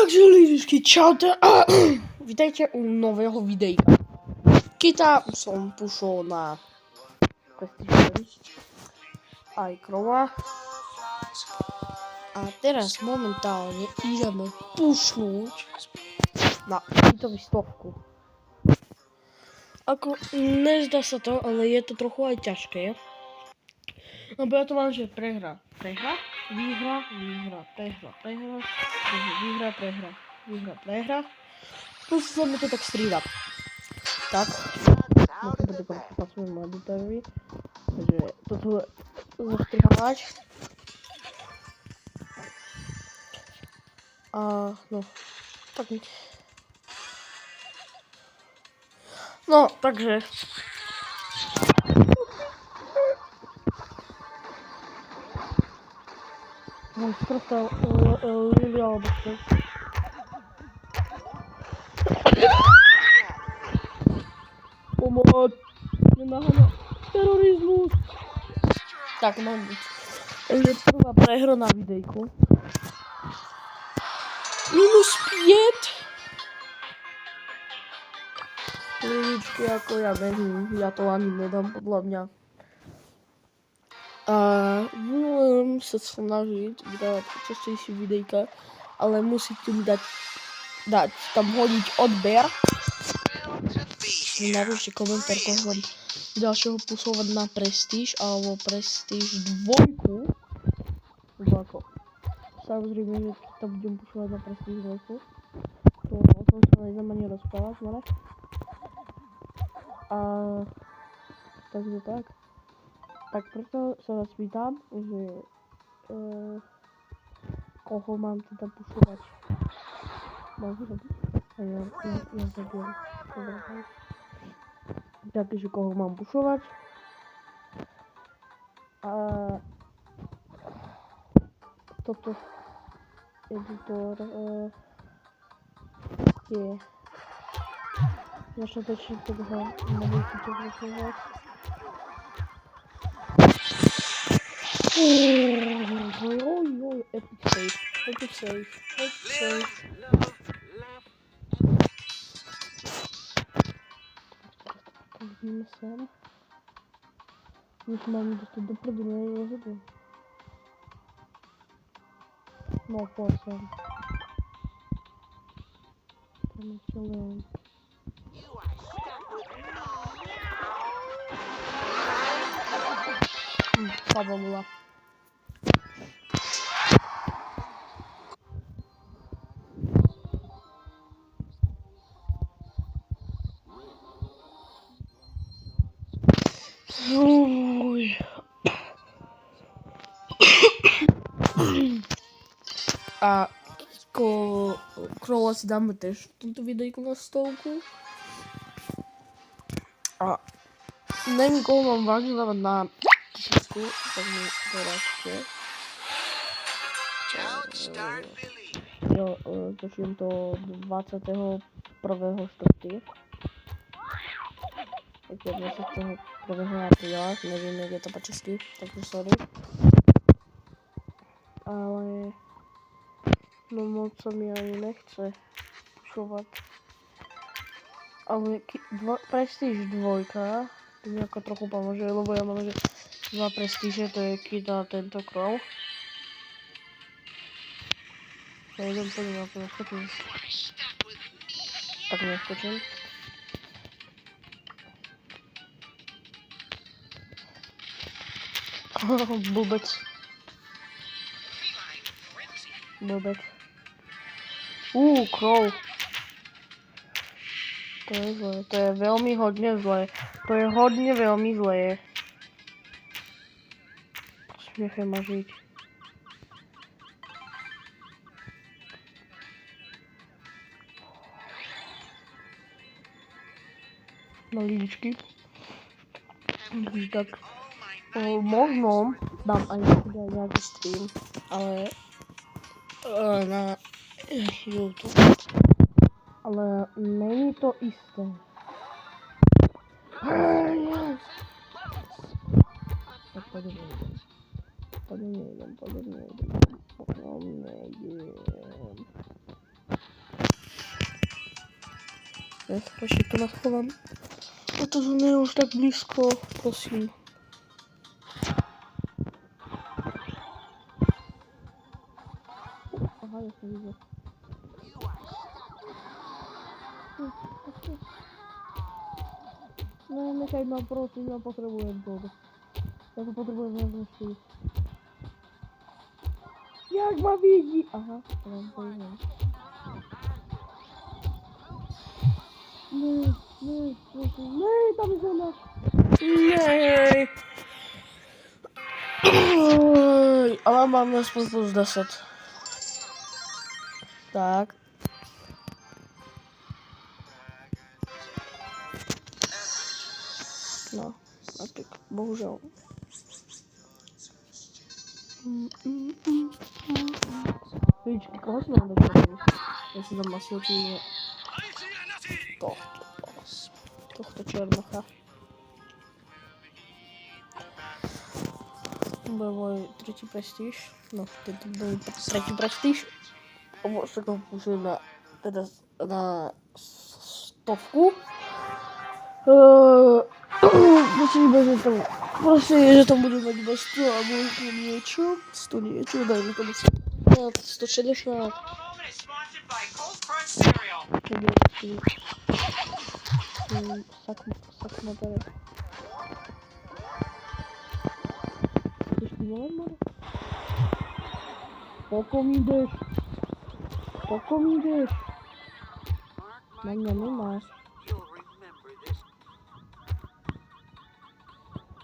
Takže lidičky, čaute a vítajte u nového videjka. Kita som pušol na aj Krova. A teraz momentálne ideme pušnúť na Kitovi 100. Ako nezdá sa to, ale je to trochu aj ťažké. Lebo ja to mám, že prehra, výhra, prehra. Plus sa mi to tak strída. Tak. Musím to dokončiť na svojom editorovi. Takže toto zastrihávať. A no. Tak. No, takže. Mám sprostal Lili alebo čo. Pomoc! Nenaháňa terorizmus! Tak, mám byť. Takže prvá prehra na videjku. Minus 5! Lidičky, ako ja nevím, ja to ani nedám podľa mňa. A budem sa snažiť vydávať častejšie videjka, ale musíte mi dať tam hodiť odber. Napíšte komentár, koho vám ďalšieho pusovať na Prestíž alebo Prestíž 2. Ako. Samozrejme, že tam budem pusovať na Prestíž 2. To o tom sa nejdem ani rozprávať, ne? A takže tak. Tak preto sa vás pýtam, že koho mám teda pusovať. Mám zabiť? A ja zabijem. Takže koho mám pusovať. A toto editor je dostatečný, tak ho nebudete pusovať. Epic save. Vidíme sem. Už máme dostať do prvného rozhodu. No, pojď sem. Tam je čo Leon. Fabula. A Krola si dáme tiež v tomto videjku na 100. A neviem, koho mám vážne dávať na 1000, tak mi dorazte. Točím to 21.4. Tak je 21. apríla, neviem, jak je to po česky, takže sorry. Ale no moc sa mi ani nechce pušovať. Ale Prestíž 2 to mi ako trochu pomôže, lebo ja mám, že 2 Prestíže, to je Kita a tento Krov. Ja idem po ňu, ako neskočím. Tak neskočím. Blbec. Krov. To je zlé, to je veľmi hodne zlé. To je hodne veľmi zlé. Nechaj ma žiť. No lidičky. Tak možno dám aj nejaký stream, ale na YouTube. Ale není to isté. Tak podobne idem. Ja się tu nachowam. No to nie już tak blisko, prosím. Aha, już nie widzę. No nechaj ma prosím, ja potrebujem to. Ja to potrebujem najwyższy. Jak ma widzi? Aha, to mam powiedzieć. Nie, tam jest ona. Nie. Ale mam na swój plus 10. Tak. No, a tak, bohužel. Víš, koho jsme tam dokonali? Já jsem tam masil tím tohto černocha. Byl můj třetí prestiž. No, teď byl třetí prestiž. Se to půjdu na, teda na 100. Prostě, že tam budu mít bez 100 a možná něco. 100 něco, dajme tomu 160. Sakma tady. Chceš vyvolat, Mare? Pokom jdeš. Na mě nemáš.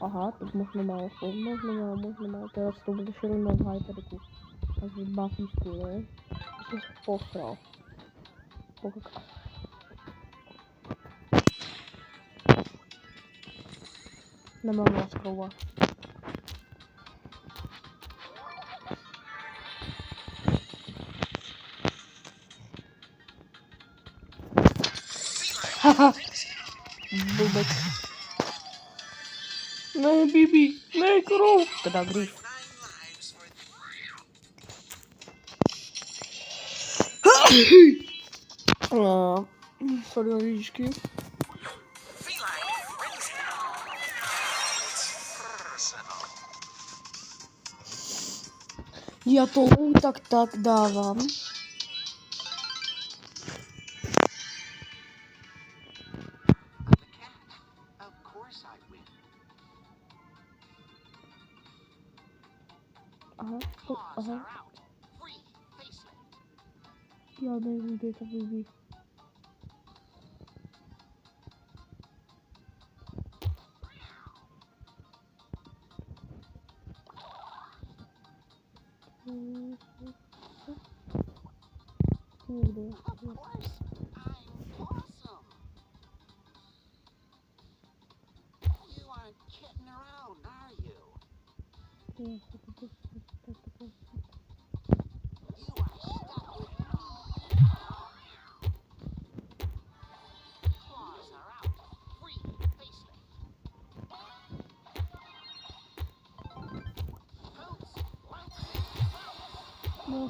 Aha, tak možná málo. Možná málo. Teraz to budeš rovnat v hyperku. Takže bafíčku, ne? Jsi se posral. Pokaká. Nemám láskova. Haha. Blbek. Ne, Bibi. Ne, korov. Teda Griff. Sorry, nožičky. Já to tak dávám. Aha. Já nevím, kde je ta Bibi. Někde. No,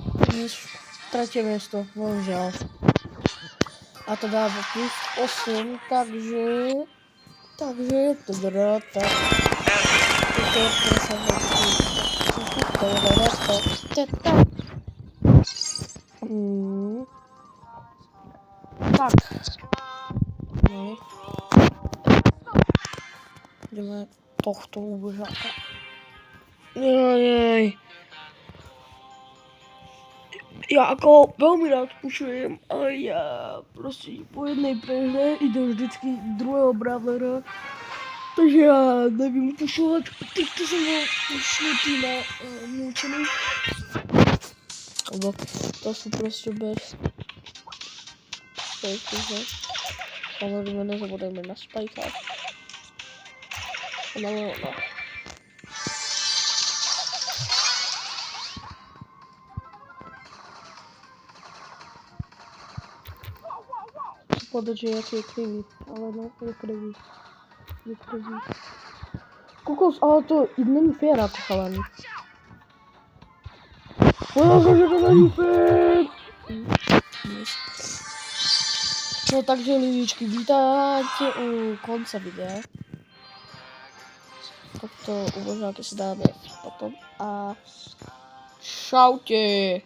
ztratím město, bohužel. A to dává plus 8, takže tak. Tak. No. Jdeme tohto ubožáka. Jej. Já jako velmi rád pušujem, ale já prostě po jedné prehře jde vždycky druhého brawlera. Takže já nevím pušovat, teďto jsem byl pušnutý na naučený. Lebo to jsou prostě bez. Samozřejmě nezabudeme na spajkách. No. Podrží, jak je krivý, ale no, je krivý. Kokos, ale to není fér, jako chalani. Že to není fér! No takže lidičky, vítajte u konce videa. Toto umožňáte si dáme potom a čaute.